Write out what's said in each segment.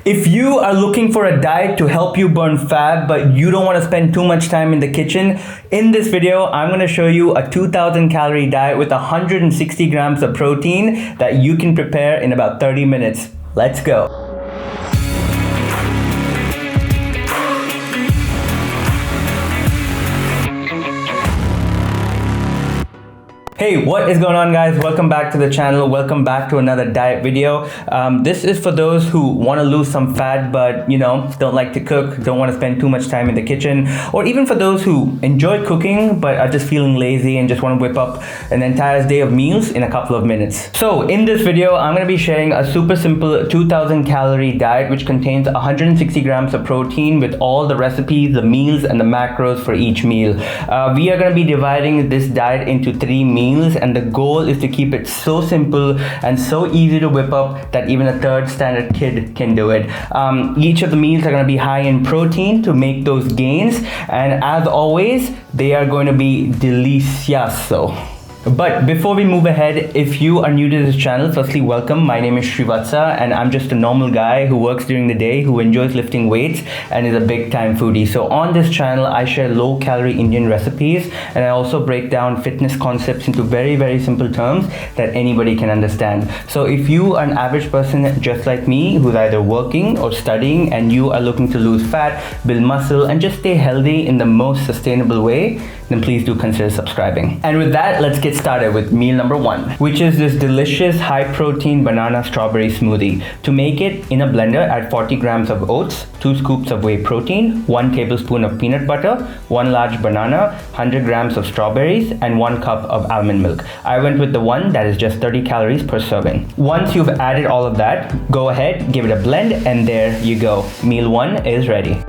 If you are looking for a diet to help you burn fat, but you don't want to spend too much time in the kitchen, in this video, I'm going to show you a 2000 calorie diet with 160 grams of protein that you can prepare in about 30 minutes. Let's go. Hey, what is going on, guys? Welcome back to the channel. Welcome back to another diet video. This is for those who want to lose some fat but don't like to cook, don't want to spend too much time in the kitchen, or even for those who enjoy cooking but are just feeling lazy and just want to whip up an entire day of meals in a couple of minutes. So in this video, I'm going to be sharing a super simple 2000 calorie diet which contains 160 grams of protein with all the recipes, the meals, and the macros for each meal. We are going to be dividing this diet into 3 meals, and the goal is to keep it so simple and so easy to whip up that even a third standard kid can do it. Each of the meals are going to be high in protein to make those gains, and as always, they are going to be delicioso. But before we move ahead, if you are new to this channel, firstly, welcome. My name is FitLifeWithVatsa, and I'm just a normal guy who works during the day, who enjoys lifting weights, and is a big time foodie. So on this channel, I share low calorie Indian recipes, and I also break down fitness concepts into very, very simple terms that anybody can understand. So if you are an average person just like me, who's either working or studying, and you are looking to lose fat, build muscle, and just stay healthy in the most sustainable way, then please do consider subscribing. And with that, let's get started with meal number 1, which is this delicious high protein banana strawberry smoothie. To make it, in a blender, add 40 grams of oats, 2 scoops of whey protein, 1 tablespoon of peanut butter, 1 large banana, 100 grams of strawberries, and 1 cup of almond milk. I went with the one that is just 30 calories per serving. Once you've added all of that, go ahead, give it a blend, and there you go. Meal 1 is ready.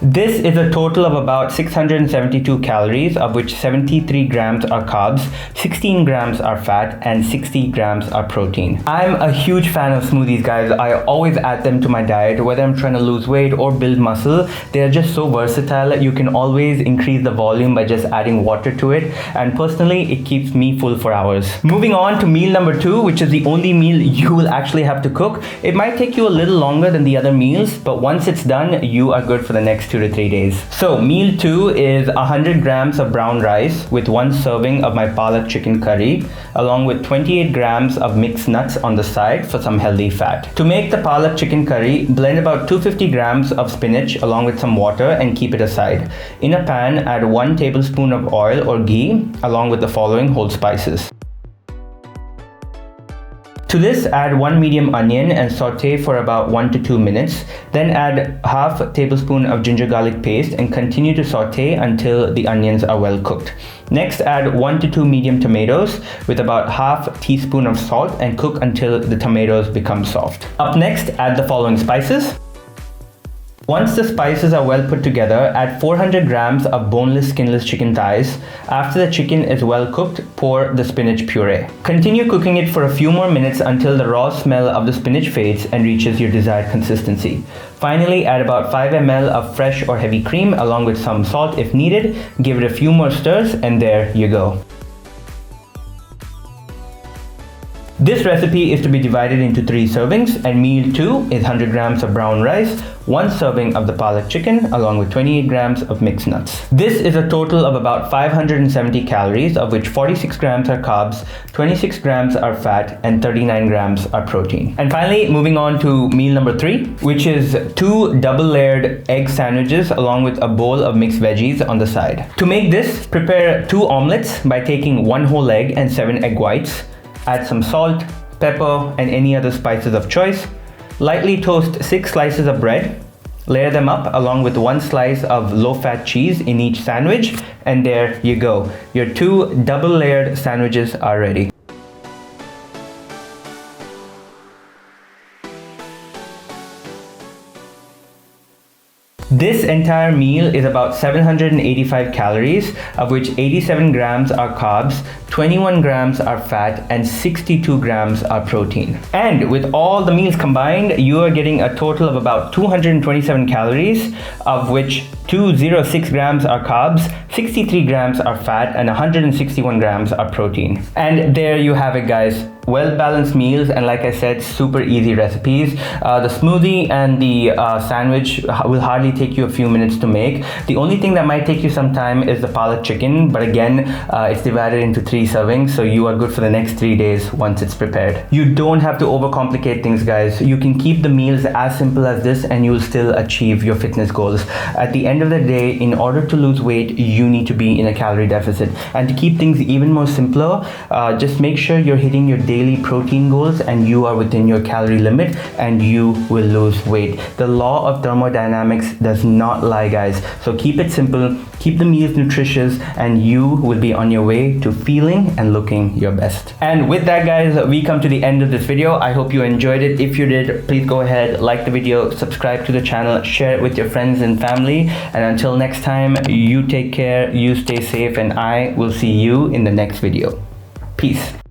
This is a total of about 672 calories, of which 73 grams are carbs, 16 grams are fat, and 60 grams are protein. I'm a huge fan of smoothies, guys. I always add them to my diet, whether I'm trying to lose weight or build muscle. They're just so versatile. You can always increase the volume by just adding water to it, and personally, it keeps me full for hours. Moving on to meal number 2, which is the only meal you will actually have to cook. It might take you a little longer than the other meals, but once it's done, you are good for the next 2 to 3 days. So meal 2 is 100 grams of brown rice with 1 serving of my Palak chicken curry, along with 28 grams of mixed nuts on the side for some healthy fat. To make the Palak chicken curry, blend about 250 grams of spinach along with some water and keep it aside. In a pan, add 1 tablespoon of oil or ghee along with the following whole spices. To this, add 1 medium onion and saute for about 1 to 2 minutes. Then add half a tablespoon of ginger garlic paste and continue to saute until the onions are well cooked. Next, add 1 to 2 medium tomatoes with about half teaspoon of salt and cook until the tomatoes become soft. Up next, add the following spices. Once the spices are well put together, add 400 grams of boneless, skinless chicken thighs. After the chicken is well cooked, pour the spinach puree. Continue cooking it for a few more minutes until the raw smell of the spinach fades and reaches your desired consistency. Finally, add about 5 ml of fresh or heavy cream along with some salt if needed. Give it a few more stirs, and there you go. This recipe is to be divided into 3 servings, and meal 2 is 100 grams of brown rice, 1 serving of the Palak chicken, along with 28 grams of mixed nuts. This is a total of about 570 calories, of which 46 grams are carbs, 26 grams are fat, and 39 grams are protein. And finally, moving on to meal number 3, which is 2 double-layered egg sandwiches along with a bowl of mixed veggies on the side. To make this, prepare 2 omelets by taking 1 whole egg and 7 egg whites. Add some salt, pepper, and any other spices of choice. Lightly toast 6 slices of bread. Layer them up along with 1 slice of low-fat cheese in each sandwich, and there you go. Your 2 double-layered sandwiches are ready. This entire meal is about 785 calories, of which 87 grams are carbs, 21 grams are fat, and 62 grams are protein. And with all the meals combined, you are getting a total of about 227 calories, of which 206 grams are carbs, 63 grams are fat, and 161 grams are protein. And there you have it, guys. Well-balanced meals, and like I said, super easy recipes. The smoothie and the sandwich will hardly take you a few minutes to make. The only thing that might take you some time is the Palak chicken, but again, it's divided into 3 servings, so you are good for the next 3 days once it's prepared. You don't have to overcomplicate things, guys. You can keep the meals as simple as this and you'll still achieve your fitness goals. At the end of the day, in order to lose weight, you need to be in a calorie deficit. And to keep things even more simpler, just make sure you're hitting your daily protein goals and you are within your calorie limit, and you will lose weight. The law of thermodynamics does not lie, guys. So keep it simple, keep the meals nutritious, and you will be on your way to feeling and looking your best. And with that, guys, we come to the end of this video. I hope you enjoyed it. If you did, please go ahead, like the video, subscribe to the channel, share it with your friends and family. And until next time, you take care, you stay safe, and I will see you in the next video. Peace.